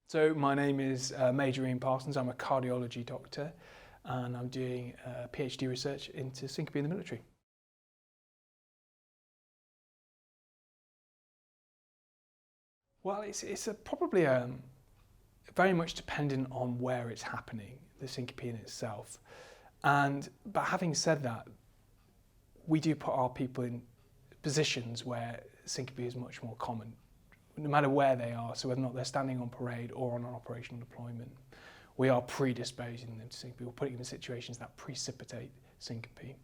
So my name is Major Iain Parsons. I'm a cardiology doctor and I'm doing PhD research into syncope in the military. Well, it's probably very much dependent on where it's happening, the syncope in itself. But having said that, we do put our people in positions where syncope is much more common, no matter where they are. So whether or not they're standing on parade or on an operational deployment, we are predisposing them to syncope. We're putting them in situations that precipitate syncope.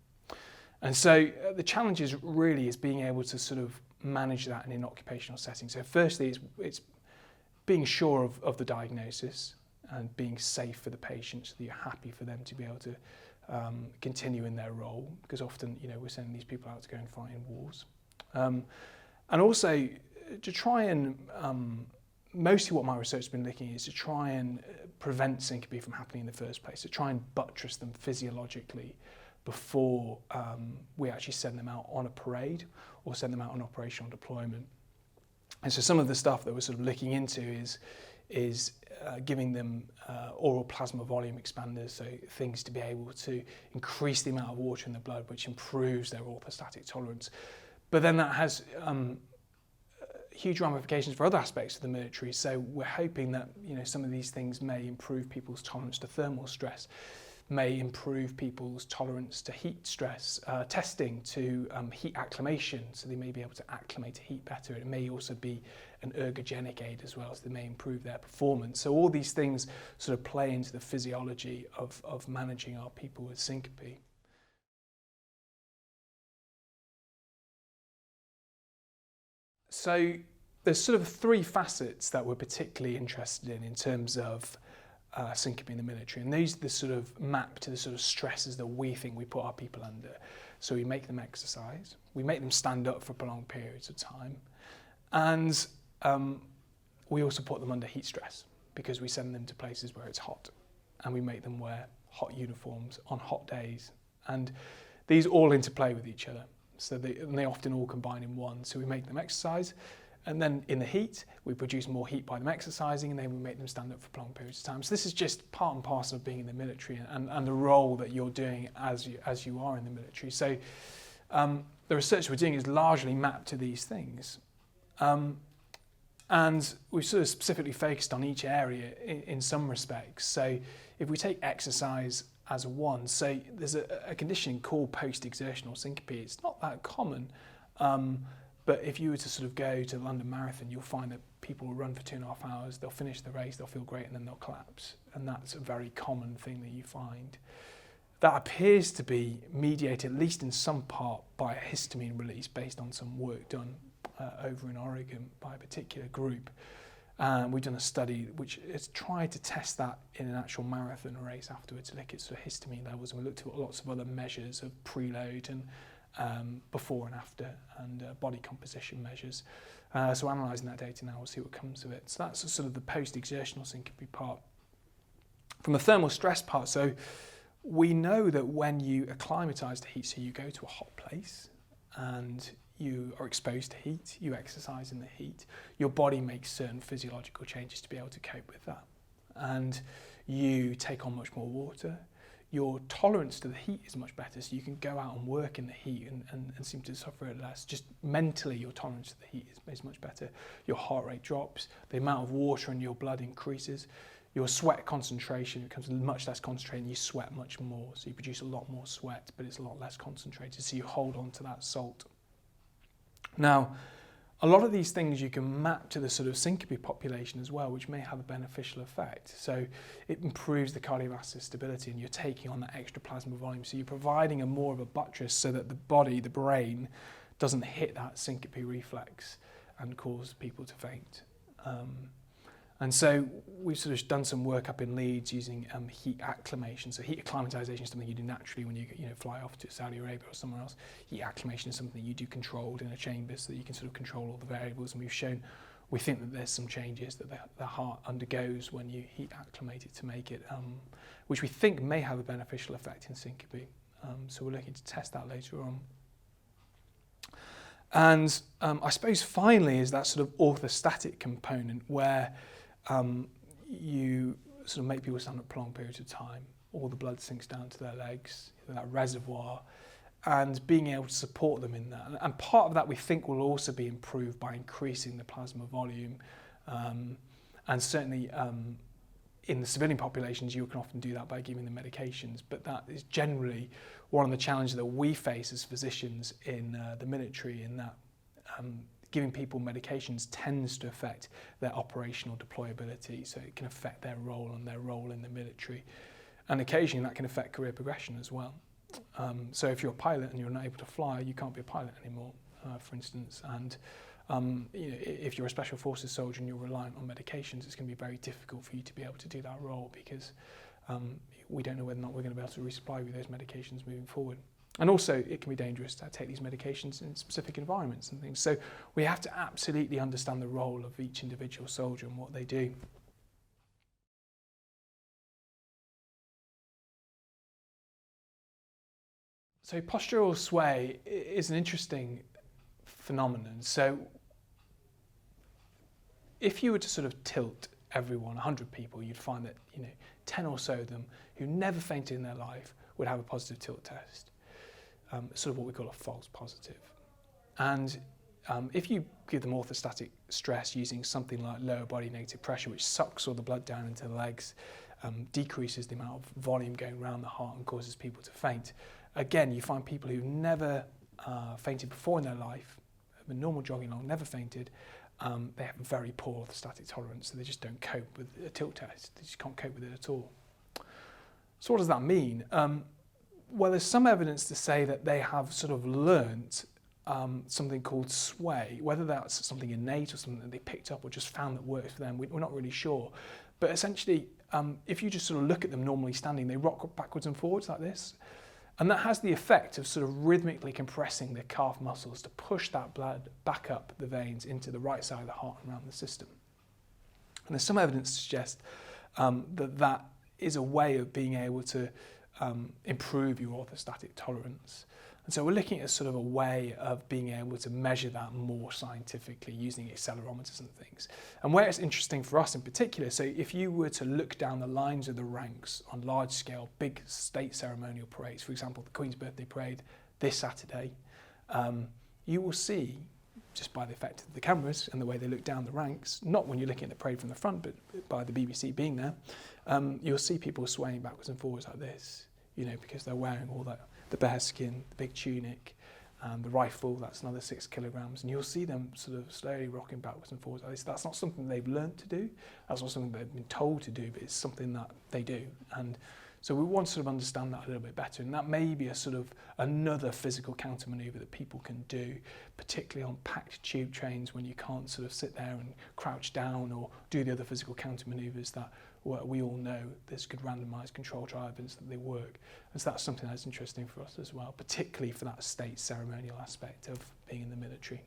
And so the challenge is being able to sort of manage that in an occupational setting. So firstly, it's being sure of the diagnosis and being safe for the patient so that you're happy for them to be able to continue in their role, because often, we're sending these people out to go and fight in wars. And also to try and, mostly what my research has been looking at is to try and prevent syncope from happening in the first place, to try and buttress them physiologically before we actually send them out on a parade or send them out on operational deployment. And so some of the stuff that we're sort of looking into is giving them oral plasma volume expanders, so things to be able to increase the amount of water in the blood, which improves their orthostatic tolerance. But then that has huge ramifications for other aspects of the military. So we're hoping that some of these things may improve people's tolerance to thermal stress, may improve people's tolerance to heat stress, testing to heat acclimation, so they may be able to acclimate to heat better. It may also be an ergogenic aid as well, so they may improve their performance. So all these things sort of play into the physiology of managing our people with syncope. So there's sort of three facets that we're particularly interested in terms of syncope in the military, and these are the sort of map to the sort of stresses that we think we put our people under. So we make them exercise, we make them stand up for prolonged periods of time, and we also put them under heat stress because we send them to places where it's hot and we make them wear hot uniforms on hot days, and these all interplay with each other. So they often all combine in one. So we make them exercise, and then in the heat, we produce more heat by them exercising, and then we make them stand up for prolonged periods of time. So this is just part and parcel of being in the military and the role that you're doing as you are in the military. So the research we're doing is largely mapped to these things. And we've sort of specifically focused on each area in some respects. So if we take exercise as one, so there's a condition called post-exertional syncope. It's not that common, but if you were to sort of go to the London Marathon, you'll find that people will run for 2.5 hours, they'll finish the race, they'll feel great, and then they'll collapse. And that's a very common thing that you find. That appears to be mediated, at least in some part, by a histamine release based on some work done over in Oregon by a particular group. We've done a study which has tried to test that in an actual marathon race afterwards to look at sort of histamine levels, and we looked at lots of other measures of preload and before and after, and body composition measures. So analysing that data now, we'll see what comes of it. So that's sort of the post-exertional syncope part. From the thermal stress part, so we know that when you acclimatise to heat, so you go to a hot place and you are exposed to heat, you exercise in the heat, your body makes certain physiological changes to be able to cope with that. And you take on much more water. Your tolerance to the heat is much better, so you can go out and work in the heat and seem to suffer it less. Just mentally, your tolerance to the heat is much better. Your heart rate drops, the amount of water in your blood increases, your sweat concentration becomes much less concentrated, and you sweat much more. So you produce a lot more sweat, but it's a lot less concentrated, so you hold on to that salt. Now, a lot of these things you can map to the sort of syncope population as well, which may have a beneficial effect. So it improves the cardiovascular stability, and you're taking on that extra plasma volume. So you're providing more of a buttress so that the body, the brain, doesn't hit that syncope reflex and cause people to faint. And so we've sort of done some work up in Leeds using heat acclimation. So heat acclimatization is something you do naturally when you fly off to Saudi Arabia or somewhere else. Heat acclimation is something you do controlled in a chamber so that you can sort of control all the variables. And we think that there's some changes that the heart undergoes when you heat acclimate it to make it, which we think may have a beneficial effect in syncope. So we're looking to test that later on. And I suppose finally is that sort of orthostatic component where you sort of make people stand up prolonged periods of time, all the blood sinks down to their legs, that reservoir, and being able to support them in that. And part of that we think will also be improved by increasing the plasma volume, and certainly in the civilian populations you can often do that by giving them medications, but that is generally one of the challenges that we face as physicians in the military, in that giving people medications tends to affect their operational deployability, so it can affect their role and their role in the military, and occasionally that can affect career progression as well. So if you're a pilot and you're not able to fly, you can't be a pilot anymore, for instance, and if you're a special forces soldier and you're reliant on medications, it's going to be very difficult for you to be able to do that role, because we don't know whether or not we're going to be able to resupply with those medications moving forward. And also it can be dangerous to take these medications in specific environments and things. So we have to absolutely understand the role of each individual soldier and what they do. So postural sway is an interesting phenomenon. So if you were to sort of tilt everyone, 100 people, you'd find that 10 or so of them who never fainted in their life would have a positive tilt test, sort of what we call a false positive. And if you give them orthostatic stress using something like lower body negative pressure, which sucks all the blood down into the legs, decreases the amount of volume going around the heart and causes people to faint, again, you find people who've never fainted before in their life, have been normal jogging along, never fainted, they have very poor orthostatic tolerance, so they just don't cope with a tilt test. They just can't cope with it at all. So what does that mean? Well, there's some evidence to say that they have sort of learnt something called sway, whether that's something innate or something that they picked up or just found that works for them, we're not really sure. But essentially, if you just sort of look at them normally standing, they rock backwards and forwards like this. And that has the effect of sort of rhythmically compressing the calf muscles to push that blood back up the veins into the right side of the heart and around the system. And there's some evidence to suggest that is a way of being able to improve your orthostatic tolerance. And so we're looking at sort of a way of being able to measure that more scientifically using accelerometers and things. And where it's interesting for us in particular, so if you were to look down the lines of the ranks on large scale, big state ceremonial parades, for example, the Queen's Birthday Parade this Saturday, you will see, just by the effect of the cameras and the way they look down the ranks, not when you're looking at the parade from the front, but by the BBC being there, you'll see people swaying backwards and forwards like this, because they're wearing all that, the bear skin, the big tunic, the rifle, that's another 6 kilograms, and you'll see them sort of slowly rocking backwards and forwards. That's not something they've learned to do, that's not something they've been told to do, but it's something that they do. And so we want to sort of understand that a little bit better, and that may be a sort of another physical counter manoeuvre that people can do, particularly on packed tube trains when you can't sort of sit there and crouch down or do the other physical counter manoeuvres that we all know there's good randomised control trial evidence that they work. And so that's something that's interesting for us as well, particularly for that state ceremonial aspect of being in the military.